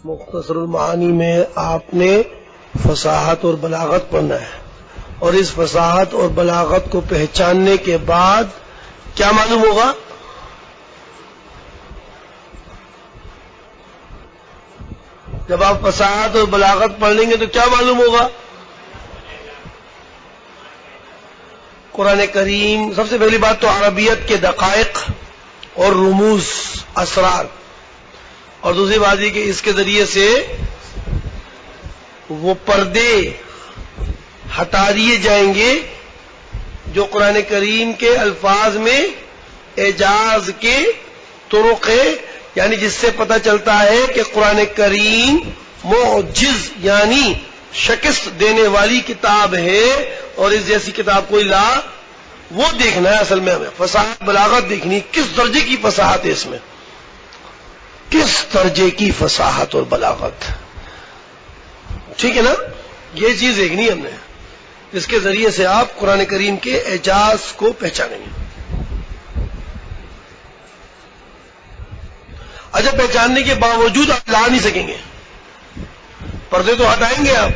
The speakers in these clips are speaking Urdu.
مختصر المعانی میں آپ نے فصاحت اور بلاغت پڑھنا ہے، اور اس فصاحت اور بلاغت کو پہچاننے کے بعد کیا معلوم ہوگا؟ جب آپ فصاحت اور بلاغت پڑھ لیں گے تو کیا معلوم ہوگا؟ قرآن کریم، سب سے پہلی بات تو عربیت کے دقائق اور رموز، اسرار، اور دوسری بات یہ کہ اس کے ذریعے سے وہ پردے ہٹا دیے جائیں گے جو قرآن کریم کے الفاظ میں اعجاز کے طرق ہے، یعنی جس سے پتہ چلتا ہے کہ قرآن کریم معجز یعنی شکست دینے والی کتاب ہے، اور اس جیسی کتاب کوئی لا، وہ دیکھنا ہے اصل میں ہمیں فصاحت بلاغت دیکھنی، کس درجے کی فصاحت ہے اس میں، کس درجے کی فصاحت اور بلاغت، ٹھیک ہے نا؟ یہ چیز دیکھنی ہم نے، جس کے ذریعے سے آپ قرآن کریم کے اعجاز کو پہچانیں گے۔ اچھا، پہچاننے کے باوجود آپ لا نہیں سکیں گے، پردے تو ہٹائیں گے آپ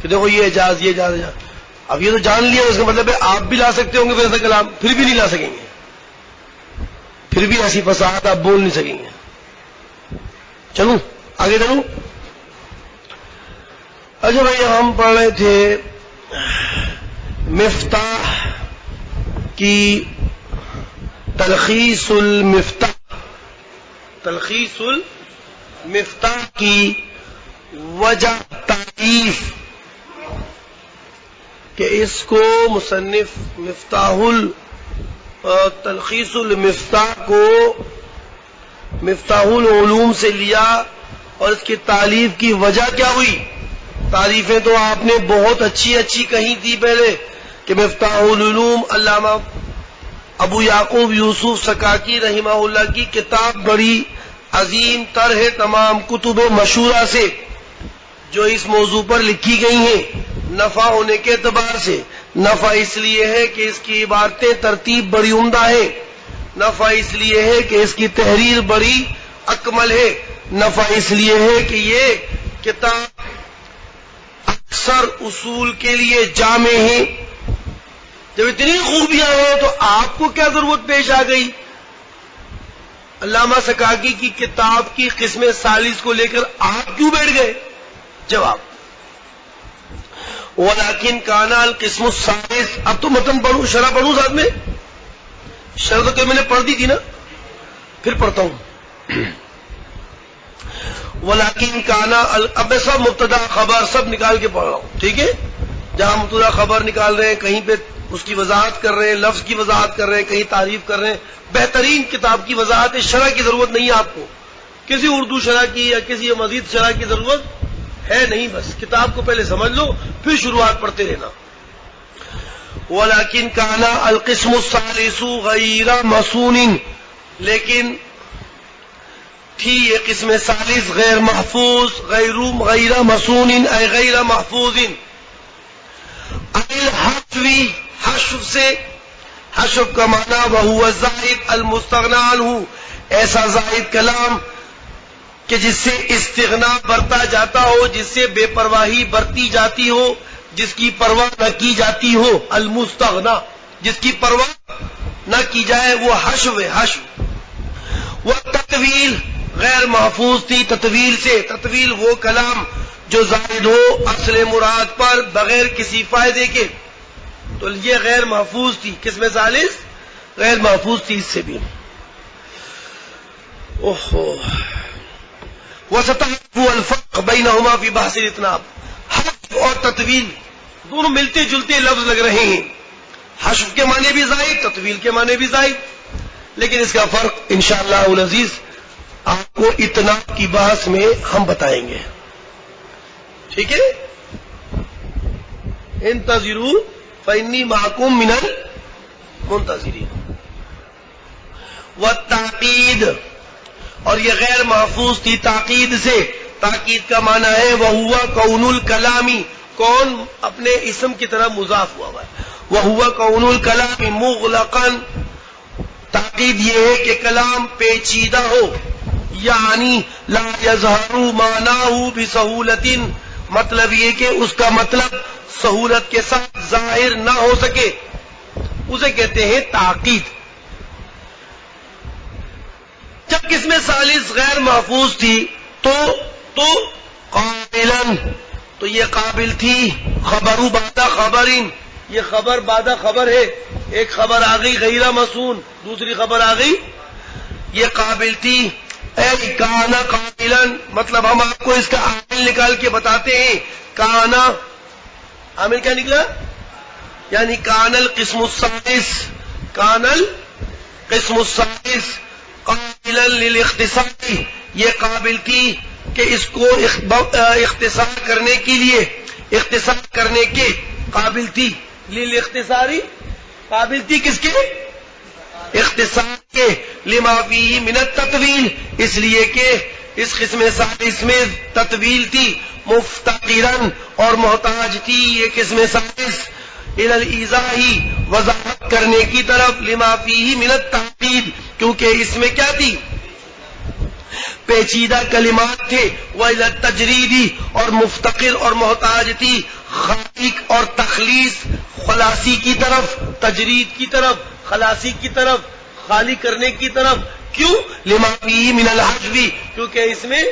کہ دیکھو یہ اعجاز، یہ اعجاز۔ اب یہ تو جان لیا، اس کا مطلب ہے آپ بھی لا سکتے ہوں گے ویسا کلام، پھر بھی نہیں لا سکیں گے، پھر بھی ایسی فصاحت آپ بول نہیں سکیں گے۔ چلوں آگے چلوں۔ اچھا بھائی، ہم پڑھ رہے تھے مفتاح کی تلخیص المفتاح، تلخیص المفتاح کی وجہ تعریف، کہ اس کو مصنف تلخیص المفتاح کو مفتاح العلوم سے لیا، اور اس کی تعلیف کی وجہ کیا ہوئی؟ تعریفیں تو آپ نے بہت اچھی اچھی کہی تھی پہلے، کہ مفتاح العلوم علامہ ابو یعقوب یوسف سکاکی رحمہ اللہ کی کتاب بڑی عظیم تر ہے تمام کتب مشہورہ سے جو اس موضوع پر لکھی گئی ہیں، نفع ہونے کے اعتبار سے۔ نفع اس لیے ہے کہ اس کی عبارتیں ترتیب بڑی عمدہ ہے، نفع اس لیے ہے کہ اس کی تحریر بڑی اکمل ہے، نفع اس لیے ہے کہ یہ کتاب اکثر اصول کے لیے جامع ہے۔ جب اتنی خوبیاں ہیں تو آپ کو کیا ضرورت پیش آ گئی علامہ سکاکی کی کتاب کی قسم ثالث کو لے کر آپ کیوں بیٹھ گئے؟ جواب، ولیکن کان القسم الثالث۔ اب تو متن پڑھوں، شرح پڑھوں ساتھ میں، شرح تو میں نے پڑھ دی تھی نا، پھر پڑھتا ہوں۔ ولیکن کان، اب میں سب مبتدا خبر سب نکال کے پڑھ رہا ہوں، ٹھیک ہے؟ جہاں مبتدا خبر نکال رہے ہیں، کہیں پہ اس کی وضاحت کر رہے ہیں، لفظ کی وضاحت کر رہے ہیں، کہیں تعریف کر رہے ہیں، بہترین کتاب کی وضاحت ہے، شرح کی ضرورت نہیں ہے آپ کو، کسی اردو شرح کی یا کسی مزید شرح کی ضرورت ہے نہیں، بس کتاب کو پہلے سمجھ لو پھر شروعات پڑھتے رہنا۔ ولیکن کان القسم الثالث غیر مسون، لیکن تھی یہ قسم ثالث غیر محفوظ، غیر مسون اے غیر محفوظ، الحشوی، حشو سے، حشو کا معنی وہو الزائد المستغنی عنہ، ایسا زائد کلام کہ جس سے استغنا برتا جاتا ہو، جس سے بے پرواہی برتی جاتی ہو، جس کی پرواہ نہ کی جاتی ہو، المستغنا، جس کی پرواہ نہ کی جائے، وہ حشو ہے، حشو۔ وہ تطویل، غیر محفوظ تھی تطویل سے، تطویل وہ کلام جو زائد ہو اصل مراد پر بغیر کسی فائدے کے، تو یہ غیر محفوظ تھی، قسم ثالث غیر محفوظ تھی اس سے بھی۔ اوہو، وَسَتَعْرِفُ الْفَرْقَ بَيْنَهُمَا فِي بَحْثِ الْإِطْنَابِ، حشو اور تطویل دونوں ملتے جلتے لفظ لگ رہے ہیں، حشو کے معنی بھی زائد، تطویل کے معنی بھی زائد، لیکن اس کا فرق انشاءاللہ العزیز آپ کو اطناب کی بحث میں ہم بتائیں گے، ٹھیک ہے؟ انتظروا فإنی معکم من المنتظرین۔ والتعقید، اور یہ غیر محفوظ تھی تاکید سے، تاکید کا معنی ہے وہوا کون الکلامی، کون اپنے اسم کی طرح مضاف ہوا ہے، وہوا کون الکلامی مغلقا، تاکید یہ ہے کہ کلام پیچیدہ ہو، یعنی لا یظہر معناہ بسہولت، مطلب یہ کہ اس کا مطلب سہولت کے ساتھ ظاہر نہ ہو سکے، اسے کہتے ہیں تاکید۔ جب قسم ثالث غیر محفوظ تھی تو قابلن، تو یہ قابل تھی، خبر بعد خبرین، یہ خبر بعد خبر ہے، ایک خبر آ گئی غیرہ مسون، دوسری خبر آ گئی، یہ قابل تھی۔ اے کانا قابلن، مطلب ہم آپ کو اس کا عامل نکال کے بتاتے ہیں۔ کانا عامل کیا نکلا؟ یعنی کان القسم الثالث، کان القسم الثالث قابلا للاختصار، یہ قابل تھی کہ اس کو اختصار کرنے کے لیے، اختصار کرنے کے قابل تھی، للاختصاری قابل تھی کس کے؟ اختصار کے، لما فیہ من التطویل، اس لیے کہ اس قسم ثالث میں تطویل تھی، مفتقراً اور محتاج تھی یہ قسم ثالث الی الایضاح، وضاحت کرنے کی طرف، لما فیہ من التعقید، کیونکہ اس میں کیا تھی؟ پیچیدہ کلمات تھے، وإلی التجرید، اور مفتقر اور محتاج تھی خالق اور تخلیص، خلاصی کی طرف، تجرید کی طرف، خلاصی کی طرف، خالی کرنے کی طرف۔ کیوں؟ لما فیہ من الحذف، کیونکہ اس میں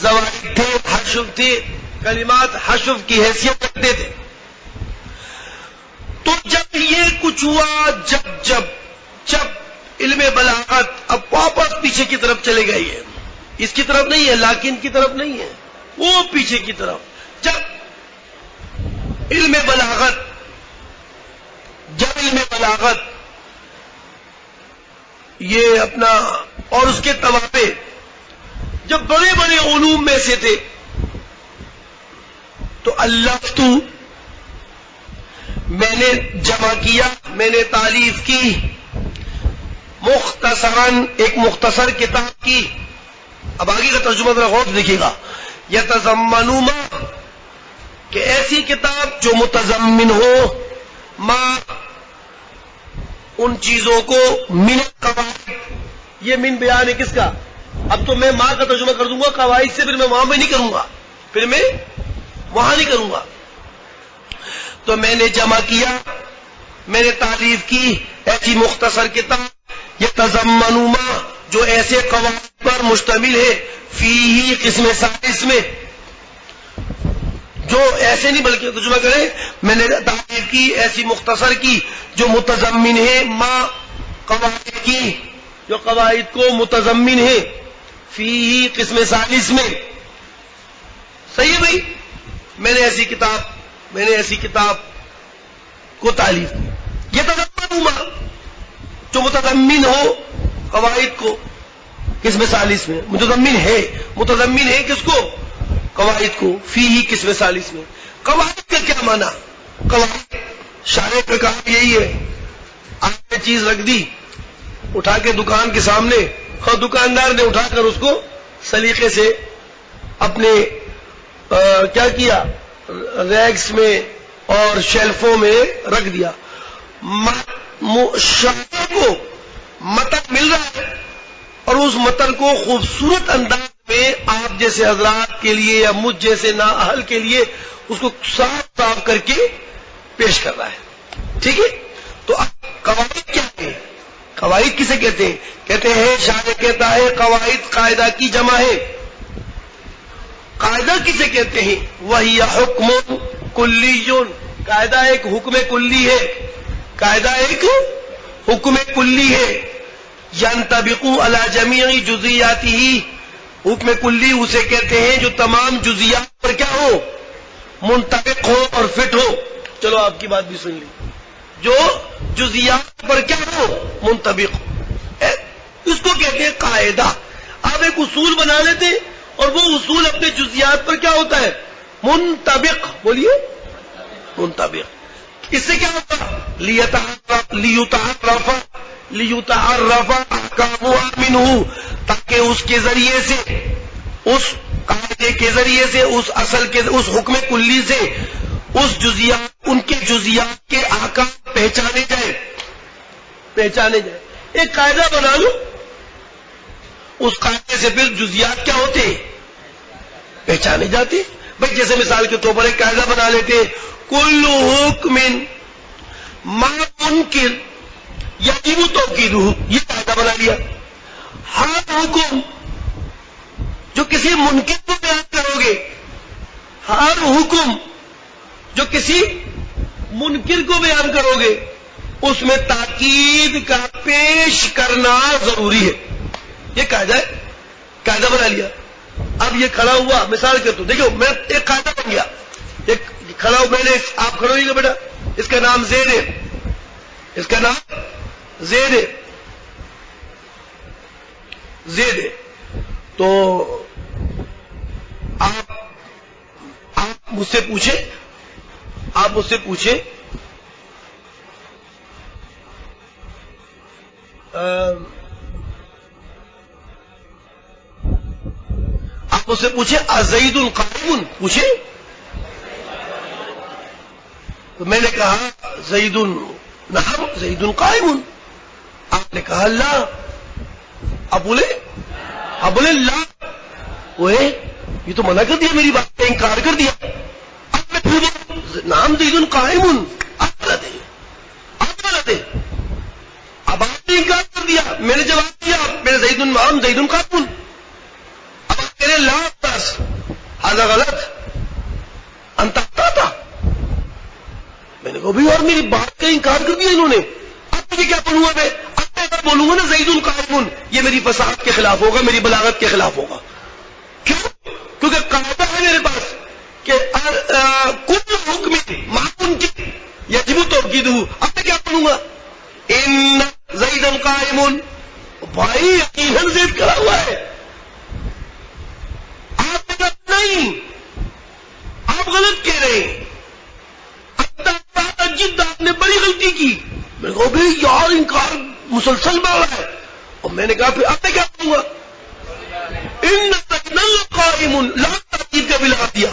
زوائد تھے، حذف تھے، کلمات حذف کی حیثیت رکھتے تھے۔ تو جب یہ کچھ ہوا، جب علم بلاغت اب واپس پیچھے کی طرف چلے گئی ہے، اس کی طرف نہیں ہے، لیکن کی طرف نہیں ہے، وہ پیچھے کی طرف۔ جب علم بلاغت یہ اپنا اور اس کے توابع جب بڑے بڑے علوم میں سے تھے، تو الفت، میں نے جمع کیا، میں نے تالیف کی، مختصراً ایک مختصر کتاب کی۔ اب آگے کا ترجمہ ذرا غور سے دیکھیے گا، یتضمن ما، کہ ایسی کتاب جو متضمن ہو، ما ان چیزوں کو، من قواعد، یہ من بیان ہے کس کا؟ اب تو میں ماں کا ترجمہ کر دوں گا قواعد سے، پھر میں وہاں میں نہیں کروں گا، پھر میں وہاں نہیں کروں گا۔ تو میں نے جمع کیا، میں نے تالیف کی ایسی مختصر کتاب، یتضمن ما، جو ایسے قواعد پر مشتمل ہے، فیہ قسم ثالث میں، جو ایسے نہیں بلکہ ترجمہ کریں، میں نے تالیف کی ایسی مختصر کی جو متضمن ہے، ما قواعد کی، جو قواعد کو متضمن ہے، فیہ قسم ثالث میں۔ صحیح ہے بھائی؟ میں نے ایسی کتاب کو تالیف کی، یتضمن ما، جو متضمن ہو قواعد کو، قسم ثالث میں، متضمن ہے کس کو؟ قواعد کو، فیہ قسم ثالث میں۔ قواعد کا کیا معنی؟ قواعد شارح کا کام یہی ہے، آپ نے چیز رکھ دی اٹھا کے دکان کے سامنے، اور دکاندار نے اٹھا کر اس کو سلیقے سے اپنے کیا کیا، ریکس میں اور شیلفوں میں رکھ دیا۔ شارح کو متن مل رہا ہے، اور اس متن کو خوبصورت انداز میں آپ جیسے حضرات کے لیے یا مجھ جیسے نااہل کے لیے اس کو صاف کر کے پیش کر رہا ہے، ٹھیک ہے؟ تو اب قواعد کیا ہے؟ قواعد کسے کہتے ہیں؟ کہتے ہیں، شارح کہتا ہے قواعد قاعدہ کی جمع ہے۔ قاعدہ کسے کہتے ہیں؟ وہی حکم کلی، قاعدہ ایک حکم کلی ہے، قاعدہ ایک حکم کلی ہے، ينطبق على جميع جزئیاته، حکم کلی اسے کہتے ہیں جو تمام جزیات پر کیا ہو، منطبق ہو اور فٹ ہو۔ چلو آپ کی بات بھی سن لی، جو جزیات پر کیا ہو، منطبق ہو، اس کو کہتے ہیں قاعدہ۔ آپ ایک اصول بنا لیتے اور وہ اصول اپنے جزیات پر کیا ہوتا ہے، منطبق، بولیے منطبق۔ اس سے کیا ہوتا، لیتعرف احکامها منہ، تاکہ اس کے ذریعے سے، اس قاعدے کے ذریعے سے، اس اصل کے، اس حکم کلی سے، اس جزیات، ان کے جزیات کے احکام پہچانے جائے۔ ایک قاعدہ بنا لو، اس قاعدے سے پھر جزیات کیا ہوتے ہیں؟ پہچانے جاتے. بھائی جیسے مثال کے طور پر ایک قاعدہ بنا لیتے، کل حکم ما منکر یجب توکیدہ، یہ قاعدہ بنا لیا. ہر حکم جو کسی منکر کو بیان کرو گے، ہر حکم جو کسی منکر کو بیان کرو گے، اس میں تاکید کا پیش کرنا ضروری ہے. یہ قاعدہ ہے، قاعدہ بنا لیا. اب یہ کھڑا ہوا مثال کے تو دیکھو، میں ایک قاعدہ بن گیا، ایک کھڑا ہوا میں نے، آپ کھڑے ہوئیے گا بیٹا، اس کا نام زید ہے، اس کا نام زید ہے، زید ہے. تو آپ مجھ سے پوچھیں، آپ مجھ سے پوچھیں آپ مجھ سے پوچھیں ازید قائم، پوچھیں. تو میں نے کہا زید، نعم زید قائم. آپ نے کہا لا. اب بولے لا، وہ یہ تو منع کر دیا، میری بات کا انکار کر دیا. اب میں پھر نام زید قائم، آپ غلط ہے، آپ غلط ہے. اب آپ نے انکار کر دیا، میں نے جواب دیا، میرے زید نام زید قائم. اب آپ کہہ رہے لا بس ہذا غلط، انت تھا. میں نے کہا بھائی اور میری بات کا انکار کر دیا انہوں نے. اب مجھے کیا بولوں گا میں؟ اب میں اگر بولوں گا نا زید قائم، یہ میری فصاحت کے خلاف ہوگا، میری بلاغت کے خلاف ہوگا. کیوں؟ کیونکہ قاعدہ ہے میرے پاس کہ کل حکم ما منکر یجب توکیدہ. اب میں کیا بولوں گا؟ ان زید قائم. بھائی یقیناً زید کھڑا ہوا ہے. آپ غلط نہیں، آپ غلط کہہ رہے ہیں. جد آپ نے بڑی غلطی کی. میں نے کہا بھائی یار انکار مسلسل بڑھ رہا ہے. اور میں نے کہا پھر اب میں کیا کروں گا؟ ان زید قائم، لا تاکید کا بلا دیا،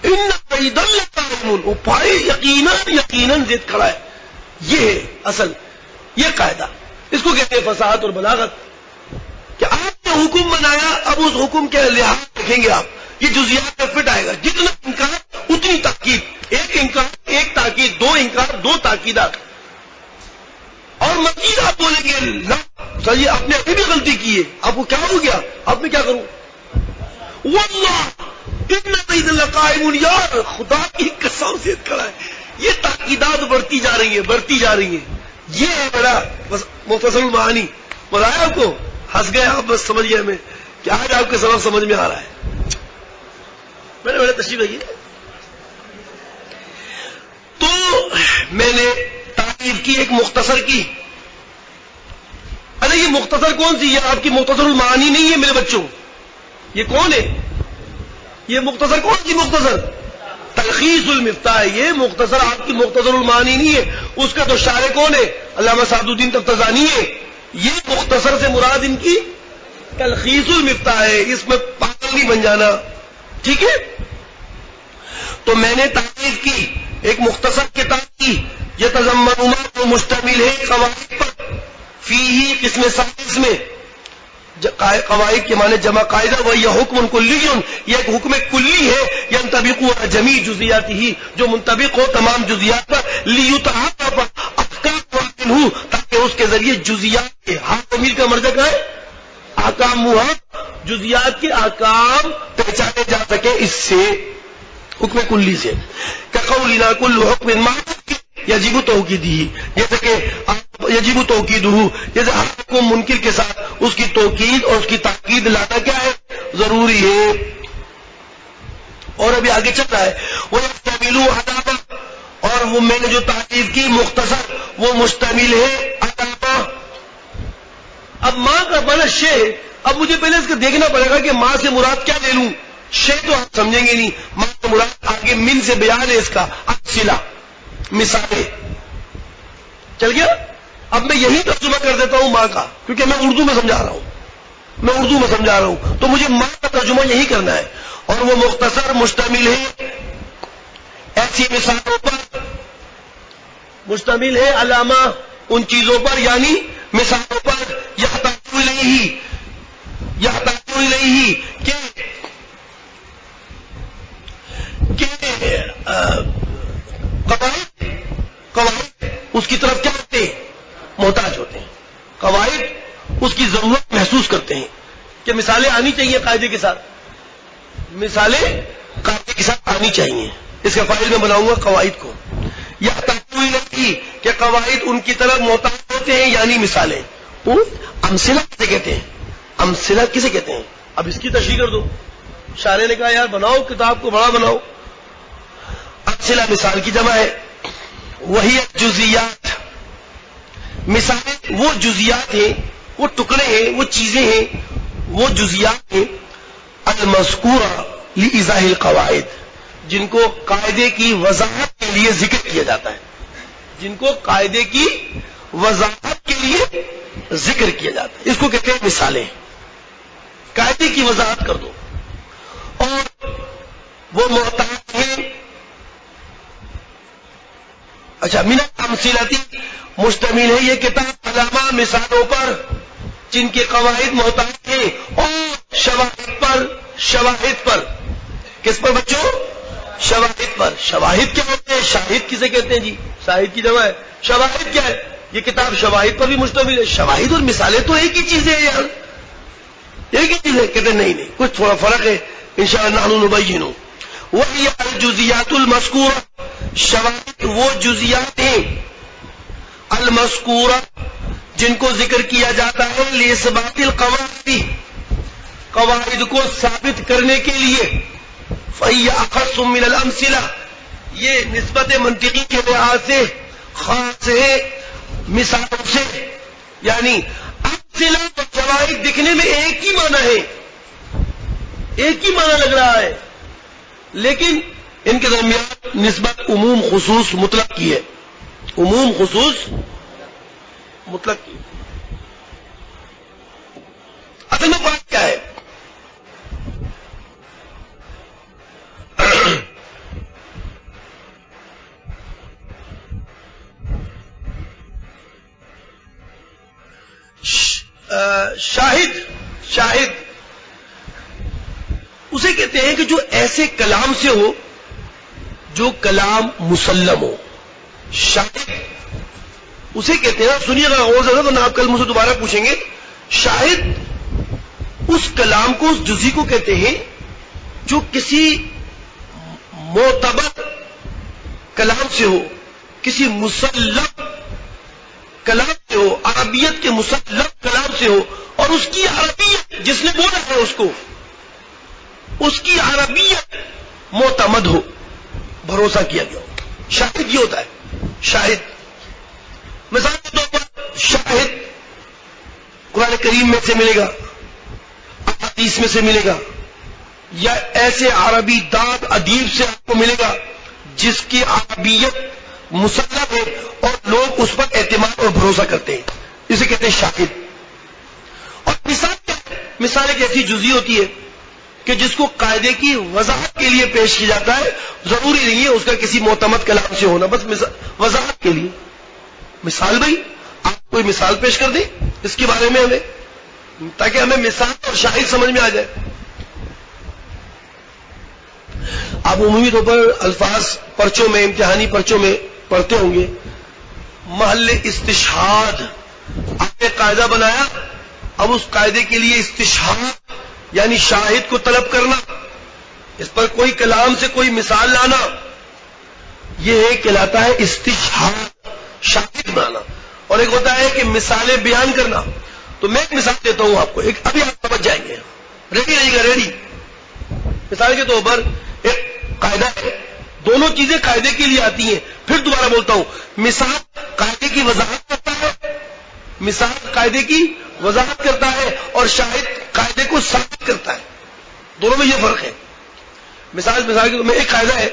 ان زید قائم. وہ بھائی یقیناً زید کھڑا ہے. یہ ہے اصل، یہ قاعدہ، اس کو کہتے ہیں فصاحت اور بلاغت. کہ آپ نے حکم بنایا، اب اس حکم کے لحاظ رکھیں گے آپ، یہ جزیات میں فٹ آئے گا. جتنا انکار اتنی تاکید، ایک انکار ایک تاکید، دو انکار دو تاکیدات. اور مزید آپ بولیں گے لا سر جی آپ نے ابھی بھی غلطی کی ہے، آپ کو کیا ہو گیا؟ اب میں کیا کروں؟ واللہ ان زید قائم، یار خدا کی قسم سے کھڑا ہے. یہ تاکیدات بڑھتی جا رہی ہیں، بڑھتی جا رہی ہیں. یہ ہے بڑا مختصر المعانی. بتایا آپ کو، ہنس گئے آپ، بس سمجھ گئے میں کہ آج آپ کے سبب سمجھ میں آ رہا ہے. میں نے بڑے تشریف رکھی. تو میں نے تعریف کی ایک مختصر کی. ارے یہ مختصر کون سی؟ یہ آپ کی مختصر المعانی نہیں ہے میرے بچوں. یہ کون ہے؟ یہ مختصر کون سی مختصر؟ تلخیص المفتاح ہے. یہ مختصر آپ کی مختصر المعانی نہیں ہے. اس کا تو شارح کون ہے؟ علامہ سعد الدین تفتزانی ہے. یہ مختصر سے مراد ان کی تلخیص المفتاح ہے. اس میں پاگل نہیں بن جانا، ٹھیک ہے؟ تو میں نے تعریف کی ایک مختصر کتاب کی، یہ تضمن ما مشتمل ہے قواعد پر، فیہ قسم سادس میں. قواعد کے معنی جمع قاعدہ، وہ یہ حکم کلی، یہ ایک حکم کلی ہے، ینطبق علی جمیع جزیاتہ، جو منطبق ہو تمام جزیات پر، لیتعرف احکام منہ، تاکہ اس کے ذریعے جزیات کے حاکمین کا مرجع کیا ہے؟ احکام، جزیات کے احکام پہچانے جا سکے اس سے، حکم کلی سے. کقولنا کل حکم معروف یجب توکیدہ، جیسے کہ یجب توکیدہ، جیسے ہر حکم منکر کے ساتھ اس کی توکید اور اس کی تاکید لانا کیا ہے؟ ضروری ہے. اور ابھی آگے چل رہا ہے وَيَحْتَمِلُ عَلَىٰ، اور وہ میں نے جو تعریف کی مختصر، وہ مشتمل ہے عَلَىٰ. اب ماں کا بنا شے، اب مجھے پہلے اس کو دیکھنا پڑے گا کہ ماں سے مراد کیا لے لوں. شے تو آپ سمجھیں گے نہیں، ماں سے مراد آگے من سے بیان ہے اس کا، امثلہ، مثالیں. چل گیا؟ اب میں یہی ترجمہ کر دیتا ہوں ماں کا، کیونکہ میں اردو میں سمجھا رہا ہوں، تو مجھے ماں کا ترجمہ یہی کرنا ہے. اور وہ مختصر مشتمل ہے ایسی مثالوں پر، مشتمل ہے علامہ ان چیزوں پر، یعنی مثالوں پر، یحتاج الیہ، یحتاجون الیہ کہ قواعد اس کی طرف کیا ہوتے ہیں؟ محتاج ہوتے ہیں. قواعد اس کی ضرورت محسوس کرتے ہیں کہ مثالیں آنی چاہیے قاعدے کے ساتھ، مثالیں قاعدے کے ساتھ آنی چاہیے. اس کا فائل میں بناؤں گا قواعد کو. یحتاجون الیہ کہ قواعد ان کی طرف محتاج ہوتے ہیں، یعنی مثالیں. امثلہ کسے کہتے ہیں؟ امثلہ کسے کہتے ہیں؟ اب اس کی تشریح کر دو. شارح نے کہا یار بناؤ کتاب کو بڑا بناؤ. امثلہ مثال کی جمع ہے. وہی جزیات، مثالیں وہ جزیات ہیں، وہ ٹکڑے ہیں، وہ چیزیں ہیں، وہ جزیات ہیں المذکورہ لإیضاح القواعد، جن کو قاعدے کی وضاحت کے لیے ذکر کیا جاتا ہے، جن کو قاعدے کی وضاحت کے لیے ذکر کیا جاتا ہے. اس کو کہتے ہیں مثالیں. قاعدے کی وضاحت کر دو. اور وہ محتاج ہیں. اچھا، من الامثلۃ مشتمل ہے یہ کتاب علامہ مثالوں پر جن کے قواعد محتاج ہیں، اور شواہد پر. کس پر بچوں؟ شواہد پر. شواہد کیا ہوتے ہیں؟ شاہد کسے کہتے ہیں جی؟ شاہد کی جمع ہے. شواہد کیا ہے؟ یہ کتاب شواہد پر بھی مشتمل ہے. شواہد اور مثالیں تو ایک ہی چیزیں ہیں یار، ایک ہی چیز ہے. کہتے ہیں نہیں کچھ تھوڑا فرق ہے. انشاءاللہ نحن نبین. وہی الجزیات المذکورہ، شواہد وہ جزیات ہیں المذکورہ جن کو ذکر کیا جاتا ہے لاثبات القواعد، قواعد کو ثابت کرنے کے لیے. فہی اخص من الامثلہ، یہ نسبت منطقی کے لحاظ سے خاص ہے مثالوں سے. یعنی امثلہ اور شواہد دکھنے میں ایک ہی معنی ہے، ایک ہی معنی لگ رہا ہے، لیکن ان کے درمیان نسبت عموم خصوص مطلق کی ہے. عموم خصوص مطلق کی. اصل میں بات کیا ہے؟ شاہد اسے کہتے ہیں کہ جو ایسے کلام سے ہو جو کلام مسلم ہو. شاہد اسے کہتے ہیں، سنیے اگر غور سے تو آپ کل مجھ سے دوبارہ پوچھیں گے. شاہد اس کلام کو، اس جزی کو کہتے ہیں جو کسی معتبر کلام سے ہو، کسی مسلم کلام سے ہو، عربیت کے مسلم کلام سے ہو، اور اس کی عربیت جس نے بولا ہے اس کی عربیت معتمد ہو، بھروسہ کیا گیا ہو. شاہد یہ ہوتا ہے. شاہد مثال کے طور پر شاہد قرآن کریم میں سے ملے گا، احادیث میں سے ملے گا، یا ایسے عربی دان ادیب سے آپ کو ملے گا جس کی عربیت مسلم ہے اور لوگ اس پر اعتماد اور بھروسہ کرتے ہیں. اسے کہتے ہیں شاہد. اور مثال ایک ایسی جزی ہوتی ہے کہ جس کو قاعدے کی وضاحت کے لیے پیش کیا جاتا ہے. ضروری نہیں ہے اس کا کسی معتمد کلام سے ہونا، بس وضاحت کے لیے. مثال بھائی آپ کوئی مثال پیش کر دیں اس کے بارے میں ہمیں، تاکہ ہمیں مثال اور شاہد سمجھ میں آ جائے. آپ عمومی طور پر الفاظ پرچوں میں، امتحانی پرچوں میں پڑھتے ہوں گے. محل استشہاد، آپ نے قاعدہ بنایا، اب اس قاعدے کے لیے استشہاد یعنی شاہد کو طلب کرنا، اس پر کوئی کلام سے کوئی مثال لانا، یہ کہلاتا ہے استشہاد، شاہد بنانا. اور ایک ہوتا ہے کہ مثالیں بیان کرنا. تو میں ایک مثال دیتا ہوں آپ کو، ایک ابھی آپ سمجھ جائیں گے. ریڈی رہیے گا، ریڈی. مثال کے طور پر ایک قاعدہ ہے، دونوں چیزیں قاعدے کے لیے آتی ہیں. پھر دوبارہ بولتا ہوں، مثال قاعدے کی وضاحت کرتا ہے، مثال قاعدے کی وضاحت کرتا ہے، اور شاہد قاعدے کو ثابت کرتا ہے. دونوں میں یہ فرق ہے. مثال کے طور میں ایک قاعدہ ہے،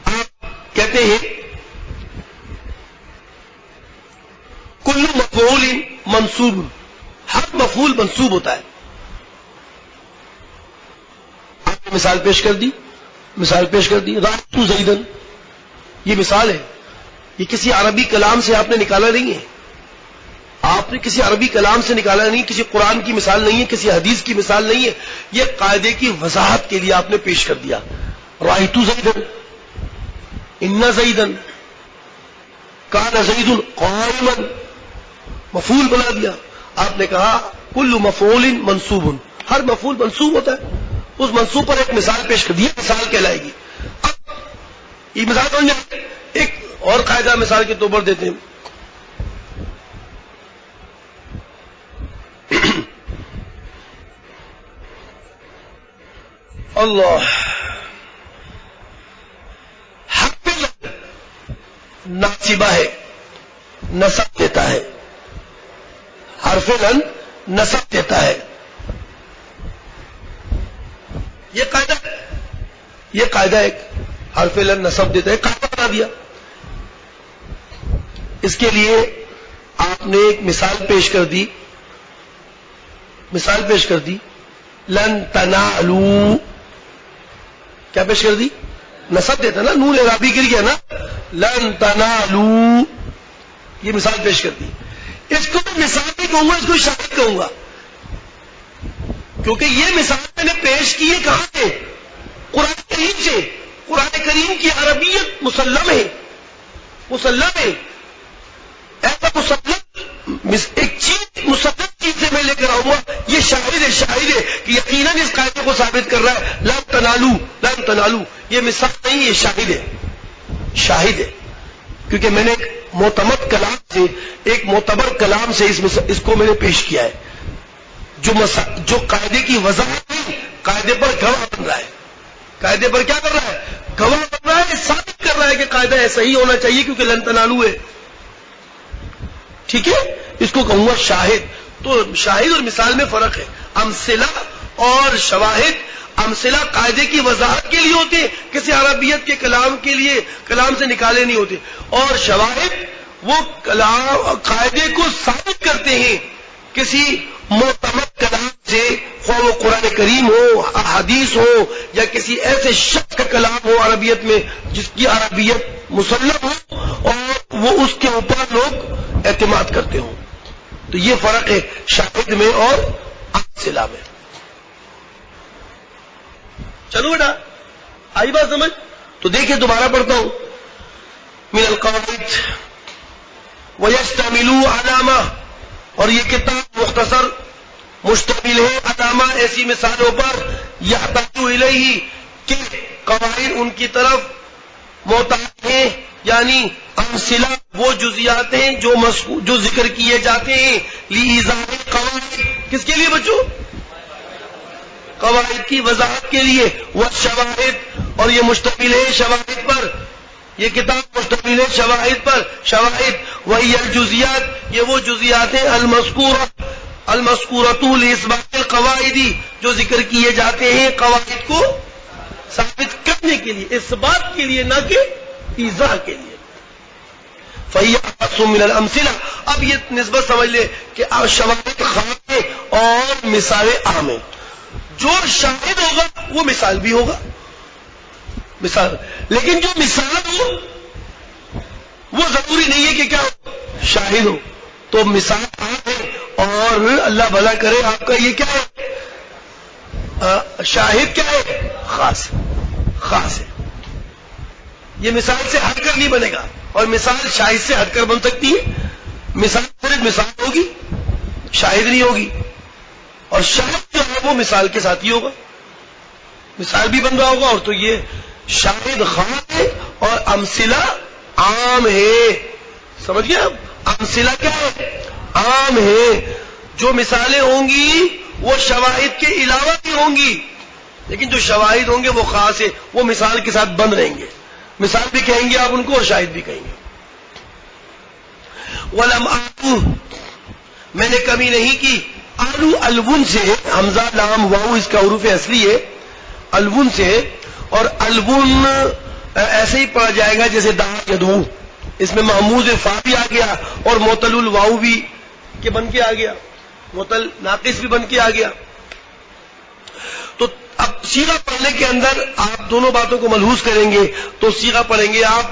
آپ کہتے ہیں کل مفعول منصوب، ہر مفعول منصوب ہوتا ہے. آپ نے مثال پیش کر دی، رأیت زیدن، یہ مثال ہے. یہ کسی عربی کلام سے آپ نے نکالا نہیں ہے، آپ نے کسی عربی کلام سے نکالا نہیں، کسی قرآن کی مثال نہیں ہے، کسی حدیث کی مثال نہیں ہے، یہ قاعدے کی وضاحت کے لیے آپ نے پیش کر دیا. رأیت زیدن، ان زیدن، کان زید قائما، مفعول بنا دیا. آپ نے کہا کل مفعول منصوب، ہر مفعول منصوب ہوتا ہے، اس منصوب پر ایک مثال پیش کر دی، مثال کہلائے گی. اب یہ مثال بن جائے. ایک اور قاعدہ مثال کے طور پر دیتے ہیں. اللہ، حق ناصبہ ہے، نصب دیتا ہے، حرف لن نصب دیتا ہے. یہ قاعدہ ایک حرف لن نصب دیتا ہے، قاعدہ بنا دیا. اس کے لیے آپ نے ایک مثال پیش کر دی. مثال پیش کر دی، لن تنالو، کیا پیش کر دی؟ نصب دیتا نا، نون اعرابی گر گیا نا، لن تنالو، یہ مثال پیش کر دی. اس کو میں مثال نہیں کہوں گا، اس کو شاہد کہوں گا، کیونکہ یہ مثال میں نے پیش کی ہے کہاں سے؟ قرآن کریم سے. قرآن کریم کی عربیت مسلم ہے، مسلم ہے. ایسا مسلم ایک چیز مسلم چیز سے میں لے کر آؤں گا، یہ شاہد ہے، شاہد ہے کہ یقیناً اس قاعدے کو ثابت کر رہا ہے. لن تنالو، لن تنالو، یہ مثال نہیں، یہ شاہد ہے، شاہد ہے. کیونکہ میں نے ایک معتمد کلام سے، ایک معتبر کلام سے اس کو میں نے پیش کیا ہے، جو قاعدے کی وضاحت نہیں، قاعدے پر گواہ بن رہا ہے. قاعدے پر کیا کر رہا ہے؟ گواہ بن رہا ہے، ثابت کر رہا ہے کہ قاعدہ ایسا ہی ہونا چاہیے کیونکہ لن تنالو ہے. ٹھیک ہے، اس کو کہوں گا شاہد. تو شاہد اور مثال میں فرق ہے. امثلہ اور شواہد، امثلہ قاعدے کی وضاحت کے لیے ہوتے ہیں، کسی عربیت کے کلام کے لیے کلام سے نکالے نہیں ہوتے. اور شواہد وہ کلام قاعدے کو ثابت کرتے ہیں کسی معتمد کلام سے، خواہ وہ قرآن کریم ہو، حدیث ہو، یا کسی ایسے شخص کا کلام ہو عربیت میں جس کی عربیت مسلم ہو اور وہ اس کے اوپر لوگ اعتماد کرتے ہوں. تو یہ فرق ہے شاہد میں اور امثلہ میں. چلو بیٹا، آئی بات سمجھ؟ تو دیکھیں دوبارہ پڑھتا ہوں. من القواعد ويشتمل علامہ، اور یہ کتاب مختصر مشتمل ہے علامہ، ایسی مثالوں پر، یحتاج الیہ، کہ قواعد ان کی طرف محتاج ہیں، یعنی امثلہ وہ جزیات ہیں جو ذکر کیے جاتے ہیں لایضاح القواعد، کس کے لیے بچوں؟ قواعد کی وضاحت کے لیے. والشواہد، اور یہ مشتمل ہے شواہد پر، یہ کتاب مشتمل ہے شواہد پر. شواہد وہی الجزیات، یہ وہ جزیات ہیں المذکورۃ لاثبات القواعد، جو ذکر کیے جاتے ہیں قواعد کو ثابت کرنے کے لیے، اثبات کے لیے، نہ کہ ایضاح کے لیے. فہی اخص من الامثلہ. اب یہ نسبت سمجھ لے کہ شواہد خاص ہے اور مثال عام ہے. جو شاہد ہوگا وہ مثال بھی ہوگا، مثال. لیکن جو مثال ہو وہ ضروری نہیں ہے کہ کیا ہو؟ شاہد ہو. تو مثال عام ہے اور اللہ بھلا کرے آپ کا یہ کیا ہے؟ شاہد کیا ہے؟ خاص، خاص ہے. یہ مثال سے ہٹ کر نہیں بنے گا، اور مثال شاہد سے ہٹ کر بن سکتی ہے. مثال صرف مثال ہوگی، شاہد نہیں ہوگی. اور شاہد جو ہے وہ مثال کے ساتھ ہی ہوگا، مثال بھی بن رہا ہوگا. اور تو یہ شاہد خاص ہے اور امثلہ عام ہے. سمجھ گئے آپ؟ امثلہ کیا ہے؟ عام ہے. جو مثالیں ہوں گی وہ شواہد کے علاوہ بھی ہوں گی، لیکن جو شواہد ہوں گے وہ خاص ہے، وہ مثال کے ساتھ بند رہیں گے. مثال بھی کہیں گے آپ ان کو اور شاہد بھی کہیں گے. ولم آلو، میں نے کمی نہیں کی. آلو الون سے، حمزہ لام واو اس کا حروف اصلی ہے، الون سے. اور الون ایسے ہی پڑھا جائے گا جیسے دا یدو، اس میں محمود فا بھی آ گیا اور معتل الواو بھی کہ بن کے آ گیا، معتل ناقص بھی بن کے آ گیا. تو اب صیغہ پڑھنے کے اندر آپ دونوں باتوں کو ملحوظ کریں گے. تو صیغہ پڑھیں گے آپ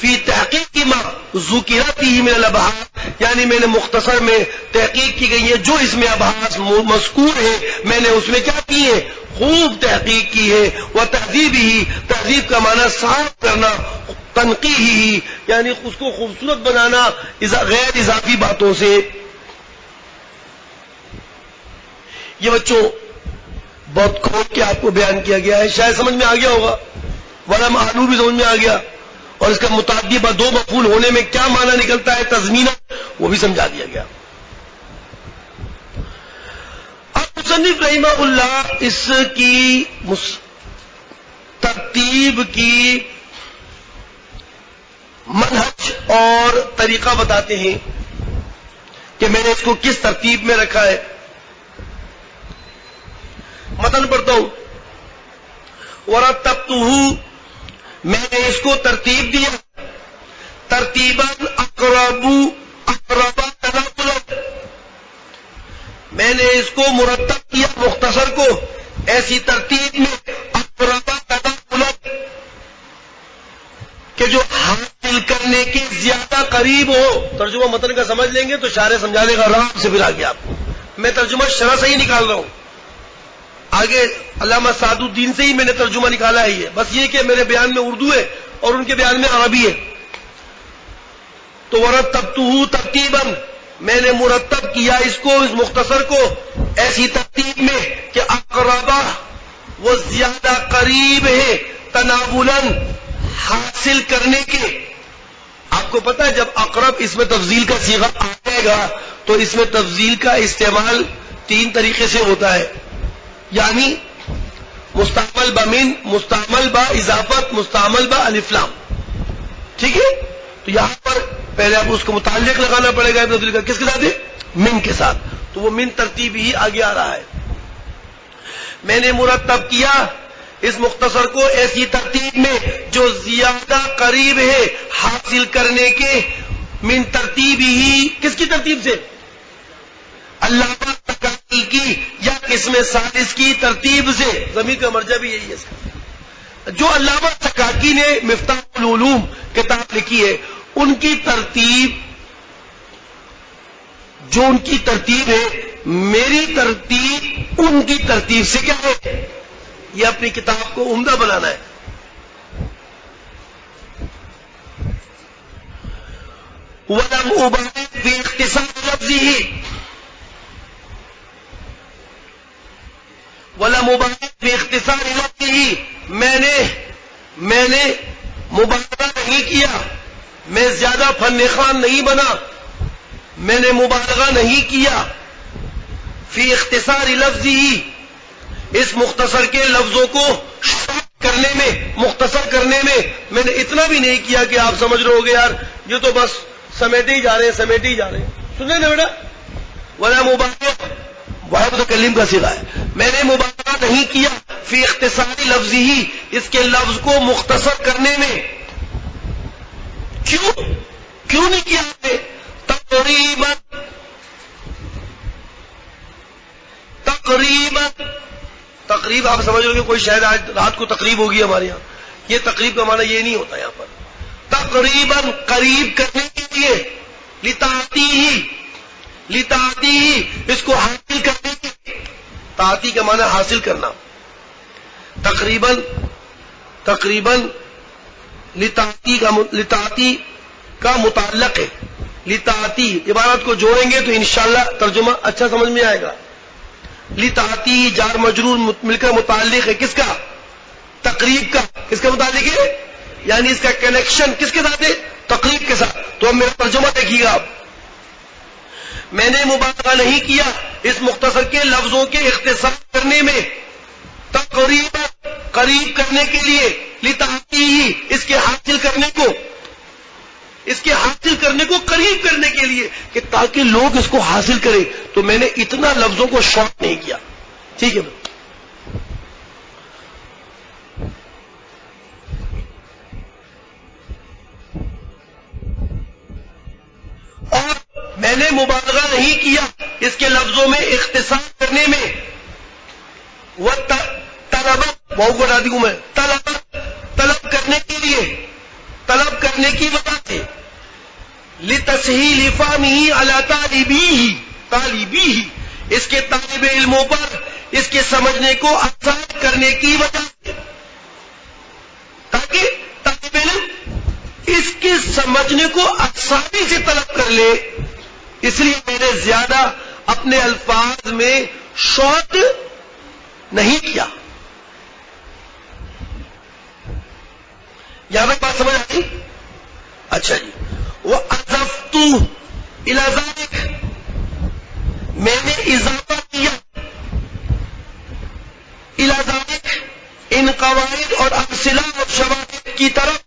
فی تحقیق ما ذکرت ہی من الابحاث، یعنی میں نے مختصر میں تحقیق کی گئی ہے جو اس میں ابحاث مذکور ہے، میں نے اس میں کیا کی ہے؟ خوب تحقیق کی ہے. وہ تہذیب ہی، تہذیب کا معنی صاف کرنا، تنقیح ہی یعنی اس کو خوبصورت بنانا غیر اضافی باتوں سے. یہ بچوں بہت کھول کے آپ کو بیان کیا گیا ہے، شاید سمجھ میں آ گیا ہوگا، ولم آلو بھی سمجھ میں آ گیا، اور اس کا متعدی با دو مفعول ہونے میں کیا معنی نکلتا ہے تضمینہ وہ بھی سمجھا دیا گیا. اب مصنف رحمہ اللہ اس کی ترتیب کی منہج اور طریقہ بتاتے ہیں کہ میں نے اس کو کس ترتیب میں رکھا ہے. متن پڑھتا ہوں. ورتبتہ، میں نے اس کو ترتیب دیا، ترتیباً اقربا تناقلا، میں نے اس کو مرتب کیا مختصر کو ایسی ترتیب میں اقربا تناقلا کہ جو حاصل کرنے کے زیادہ قریب ہو. ترجمہ متن کا سمجھ لیں گے تو شارح سمجھانے کا آرام سے پھر آگے آپ کو میں ترجمہ شرح سے ہی نکال رہا ہوں. آگے علامہ سعد الدین سے ہی میں نے ترجمہ نکالا ہے. یہ بس یہ کہ میرے بیان میں اردو ہے اور ان کے بیان میں عربی ہے. تو ورتبتہ ترتیباً، میں نے مرتب کیا اس کو، اس مختصر کو ایسی ترتیب میں کہ اقربا وہ زیادہ قریب ہے، تناولاً حاصل کرنے کے. آپ کو پتا ہے جب اقرب اس میں تفضیل کا صیغہ آئے گا تو اس میں تفضیل کا استعمال تین طریقے سے ہوتا ہے، یعنی مستعمل بمن، مستعمل با اضافت، مستعمل با الف لام. ٹھیک ہے؟ تو یہاں پر پہلے آپ اس کو متعلق لگانا پڑے گا تفضیل کا، کس کے ساتھ ہے؟ من کے ساتھ. تو وہ من ترتیب ہی آگے آ رہا ہے. میں نے مرتب کیا اس مختصر کو ایسی ترتیب میں جو زیادہ قریب ہے حاصل کرنے کے، من ترتیب ہی، کس کی ترتیب سے؟ علامہ سکاکی کی یا قسم سادس کی ترتیب سے. ضمیر کا مرجع بھی یہی ہے. جو علامہ سکاکی نے مفتاح العلوم کتاب لکھی ہے ان کی ترتیب، جو ان کی ترتیب ہے، میری ترتیب ان کی ترتیب سے کیا ہے؟ یہ اپنی کتاب کو عمدہ بنانا ہے. وَلَمْ أُبَالِغْ فِي اخْتِصَارِ لَفْظِهِ، وَلَمْ أُبَالِغْ فِي اخْتِصَارِ لَفْظِهِ، میں نے مبالغہ نہیں کیا، میں زیادہ فن خوان نہیں بنا، میں نے مبالغہ نہیں کیا فی اختصار لفظی، اس مختصر کے لفظوں کو شارٹ کرنے میں، مختصر کرنے میں نے اتنا بھی نہیں کیا کہ آپ سمجھ رہے ہوگے یار یہ تو بس سمیٹے ہی جا رہے ہیں، سمیٹے ہی جا رہے ہیں. سن رہے نا بیٹا؟ ولا مبالغہ واحد متکلم کا صیغہ ہے. میں نے مبالغہ نہیں کیا فی اختصار لفظی، اس کے لفظ کو مختصر کرنے میں. کیوں نہیں کیا آپ نے؟ تقریب آپ سمجھ رہے ہو کہ کوئی شاید آج رات کو تقریب ہوگی ہمارے یہاں. یہ تقریب کا معنی یہ نہیں ہوتا یہاں پر. تقریباً قریب کرنے کے لیے، لتاتی ہی اس کو حاصل کرنے کے لیے. تاتی کا معنی حاصل کرنا. تقریباً لتاتی کا متعلق ہے. لتاتی عبارت کو جوڑیں گے تو انشاءاللہ ترجمہ اچھا سمجھ میں آئے گا. لتاتی جار مجرور مل کر متعلق ہے کس کا؟ تقریب کا. کس کا متعلق ہے؟ یعنی اس کا کنیکشن کس کے ساتھ ہے؟ تقریب کے ساتھ. تو اب میرا ترجمہ دیکھیے گا آپ. میں نے مبالغہ نہیں کیا اس مختصر کے لفظوں کے اختصار کرنے میں، تقریبا قریب کرنے کے لیے، لتاتی ہی اس کے حاصل کرنے کو قریب کرنے کے لیے کہ تاکہ لوگ اس کو حاصل کریں. تو میں نے اتنا لفظوں کو شارٹ نہیں کیا. ٹھیک ہے؟ اور میں نے مبالغہ نہیں کیا اس کے لفظوں میں اختصار کرنے میں. وہ طلب واؤ کو ہٹا دوں میں، طلب کرنے کے لیے، طلب کرنے کی وجہ سے، لتسہیل فہمہ علی طالبیہ، اس کے طالب علموں پر اس کے سمجھنے کو آسان کرنے کی وجہ سے، تاکہ طالب علم اس کے سمجھنے کو آسانی سے طلب کر لے، اس لیے میں نے زیادہ اپنے الفاظ میں شارٹ نہیں کیا. یہاں پہ بات سمجھ آتی؟ اچھا جی. وَأَضَفْتُ إِلَى ذَلِكَ، میں نے اضافہ کیا إِلَى ذَلِكَ، ان قواعد اور امثلہ اور شواہد کی طرف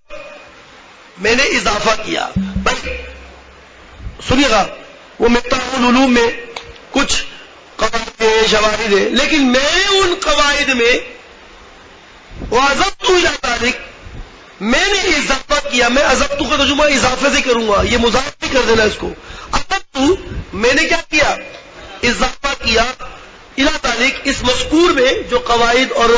میں نے اضافہ کیا. بھائی سنیے گا، وہ مفتاح العلوم میں کچھ قواعد ہیں، شواہد ہیں، لیکن میں ان قواعد میں وَأَضَفْتُ إِلَى ذَلِكَ، میں نے اضافہ کیا. میں اضفت کا ترجمہ اضافے سے کروں گا، یہ مضاف نہیں کر دینا اس کو. اضفت، میں نے کیا کیا؟ اضافہ کیا الی ذالک، اس مذکور میں جو قواعد اور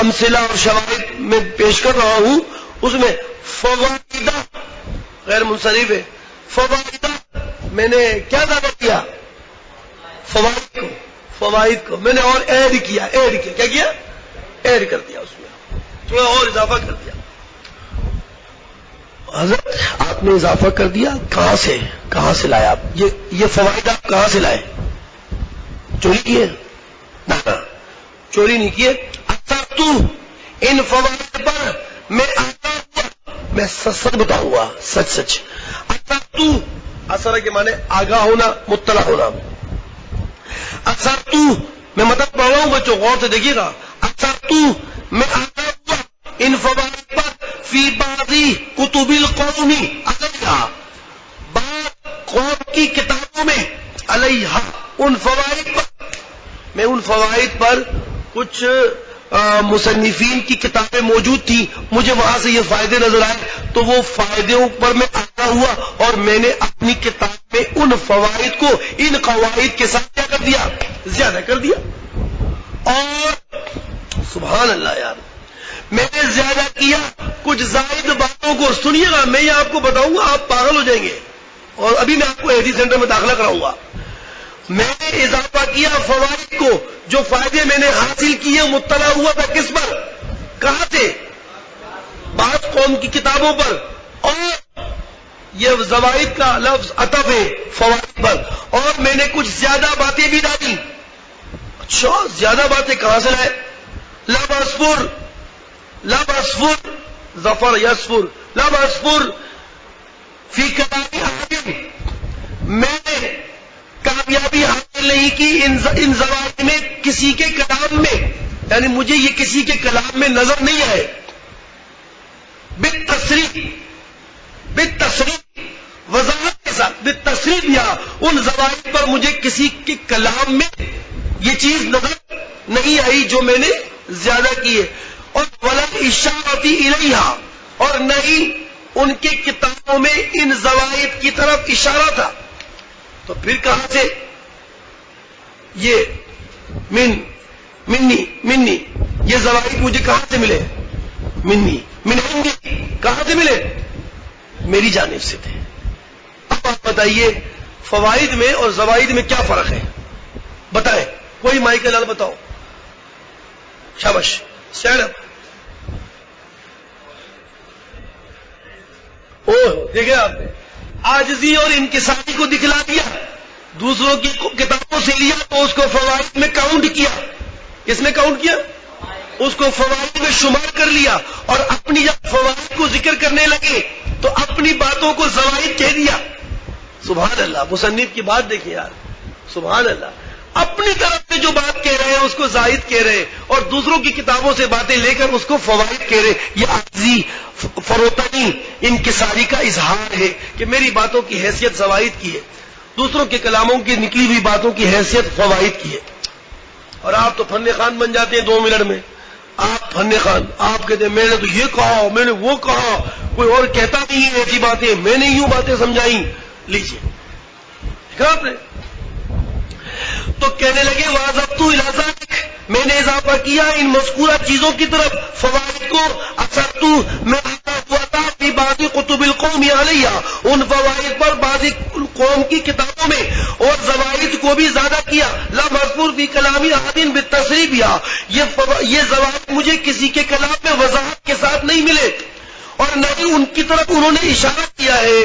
امثلہ اور شواہد میں پیش کر رہا ہوں اس میں فوائدہ غیر منصرف ہے. فوائدہ میں نے کیا اضافہ کیا؟ فوائد کو میں نے اور ایڈ کیا. کیا کیا؟ ایڈ کر دیا، اس میں تھوڑا اور اضافہ کر دیا. حضرت آپ نے اضافہ کر دیا، کہاں سے لائے آپ یہ فوائد؟ آپ کہاں سے لائے؟ چوری کیے؟ نہ، چوری نہیں کیے. اثر تو ان فوائد پر میں آتا ہوا، میں سچ بتاؤں گا، سچ. اثر تو، اثر کے معنی آگاہ ہونا، مطلع ہونا. اثر تو میں مطلب پڑھ رہا ہوں بچوں، غور سے دیکھیے گا. اثر تو میں آتا ہوا ان فوائد پر فی بعضی کتب القوم علیہا، بعض قوم کی کتابوں میں علیہا، ان فوائد پر. میں ان فوائد پر کچھ مصنفین کی کتابیں موجود تھیں، مجھے وہاں سے یہ فائدے نظر آئے تو وہ فائدوں پر میں آتا ہوا اور میں نے اپنی کتاب میں ان فوائد کو ان قواعد کے ساتھ کیا کر دیا؟ زیادہ کر دیا. اور سبحان اللہ یار، میں نے زیادہ کیا کچھ زائد باتوں کو. سنیے گا، میں یہ آپ کو بتاؤں گا، آپ پاگل ہو جائیں گے. اور ابھی میں آپ کو ایڈی سینٹر میں داخلہ کراؤں گا. میں نے اضافہ کیا فوائد کو، جو فائدے میں نے حاصل کیے مطلع ہوا تھا کس پر؟ کہاں سے؟ بعض قوم کی کتابوں پر. اور یہ زوائد کا لفظ عطف ہے فوائد پر. اور میں نے کچھ زیادہ باتیں بھی ڈالی. اچھا، زیادہ باتیں کہاں سے لائے؟ لب اسفر ظفر یسفر، لب اسفر فی کتابی حاکم، میں نے کامیابی حاصل نہیں کی ان زوائد میں کسی کے کلام میں، یعنی مجھے یہ کسی کے کلام میں نظر نہیں آئے. بالتصریح وضاحت کے ساتھ، بالتصریح یا ان زوائد پر مجھے کسی کے کلام میں یہ چیز نظر نہیں آئی جو میں نے زیادہ کی ہے. اور ولا اشارتی الیہا، اور نہیں ان کے کتابوں میں ان زوائد کی طرف اشارہ تھا. تو پھر کہاں سے یہ منی یہ زوائد مجھے کہاں سے ملے؟ من عندی، کہاں سے ملے؟ میری جانب سے تھے. اب آپ بتائیے فوائد میں اور زوائد میں کیا فرق ہے؟ بتائیں، کوئی مائک لال بتاؤ. شاباش، اسٹینڈ اپ. دیکھیں آپ نے عاجزی اور انکساری کو دکھلا دیا، دوسروں کی کتابوں سے لیا تو اس کو فوائد میں کاؤنٹ کیا. کس میں کاؤنٹ کیا؟ اس کو فوائد میں شمار کر لیا. اور اپنی جب فوائد کو ذکر کرنے لگے تو اپنی باتوں کو زوائد کہہ دیا. سبحان اللہ، مصنف کی بات دیکھیں یار، سبحان اللہ. اپنی طرف سے جو بات کہہ رہے ہیں اس کو زائد کہہ رہے ہیں، اور دوسروں کی کتابوں سے باتیں لے کر اس کو فوائد کہہ رہے. یہ عاجزی، فروتنی، انکساری کا اظہار ہے کہ میری باتوں کی حیثیت زوائد کی ہے، دوسروں کے کلاموں کی نکلی ہوئی باتوں کی حیثیت فوائد کی ہے. اور آپ تو فن خان بن جاتے ہیں 2 منٹ میں. آپ فن خان، آپ کہتے ہیں میں نے تو یہ کہا، میں نے وہ کہا، کوئی اور کہتا نہیں ہے ایسی باتیں، میں نے یوں باتیں سمجھائیں. لیجیے دیکھا آپ نے. تو کہنے لگے واضبط الی ذالک، میں نے اضافہ کیا ان مذکورہ چیزوں کی طرف، فوائد کو. اثرت، میں آتا ہوا تھا کتب القوم علیہ، ان فوائد پر بعض قوم کی کتابوں میں اور زوائد کو بھی زیادہ کیا. لا مذکور فی کلامی احد بالتصریح بہا، یہ زوائد مجھے کسی کے کلام میں وضاحت کے ساتھ نہیں ملے اور نہ ہی ان کی طرف انہوں نے اشارہ کیا ہے.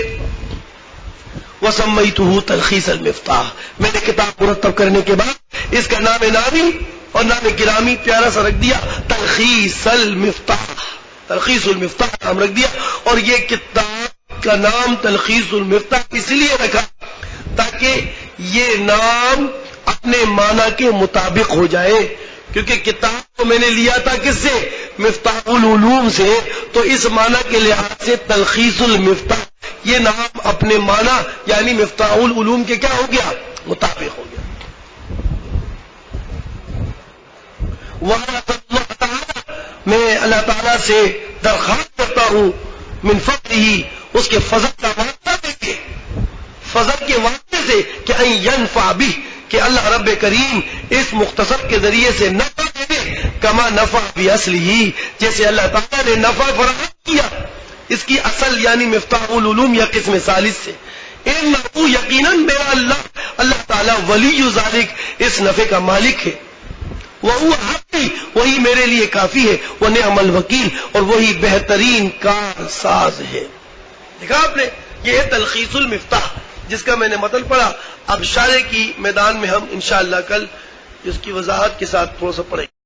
وسمیتہ تلخیص المفتاح، میں نے کتاب مرتب کرنے کے بعد اس کا نام نامی اور نام گرامی پیارا سا رکھ دیا تلخیص المفتاح. تلخیص المفتاح نام رکھ دیا. اور یہ کتاب کا نام تلخیص المفتاح اس لیے رکھا تاکہ یہ نام اپنے معنی کے مطابق ہو جائے، کیونکہ کتاب کو میں نے لیا تھا کس سے؟ مفتاح العلوم سے، تو اس معنی کے لحاظ سے تلخیص المفتاح یہ نام اپنے معنی یعنی مفتاح العلوم کے کیا ہو گیا؟ مطابق ہو گیا. اللہ تعالیٰ، میں اللہ تعالیٰ سے درخواست کرتا ہوں من فضلہ، اس کے فضل کا واسطہ دے کے، فضل کے واسطے سے کہ ان ینفع بہ، کہ اللہ رب کریم اس مختصر کے ذریعے سے نفع دے دے، کما نفع باصلہ، جیسے اللہ تعالیٰ نے نفع فراہم کیا اس کی اصل یعنی مفتاح العلوم یا قسم ثالث سے. انہ، یقیناً میرا اللہ تعالیٰ ولی ذالک، اس نفع کا مالک ہے. وہو حقی، وہی میرے لیے کافی ہے. ونعم الوکیل، اور وہی بہترین کار ساز ہے. دیکھا آپ نے، یہ ہے تلخیص المفتاح جس کا میں نے متن پڑھا. اب شارح کی میدان میں ہم انشاءاللہ کل اس کی وضاحت کے ساتھ تھوڑا سا پڑھیں گے.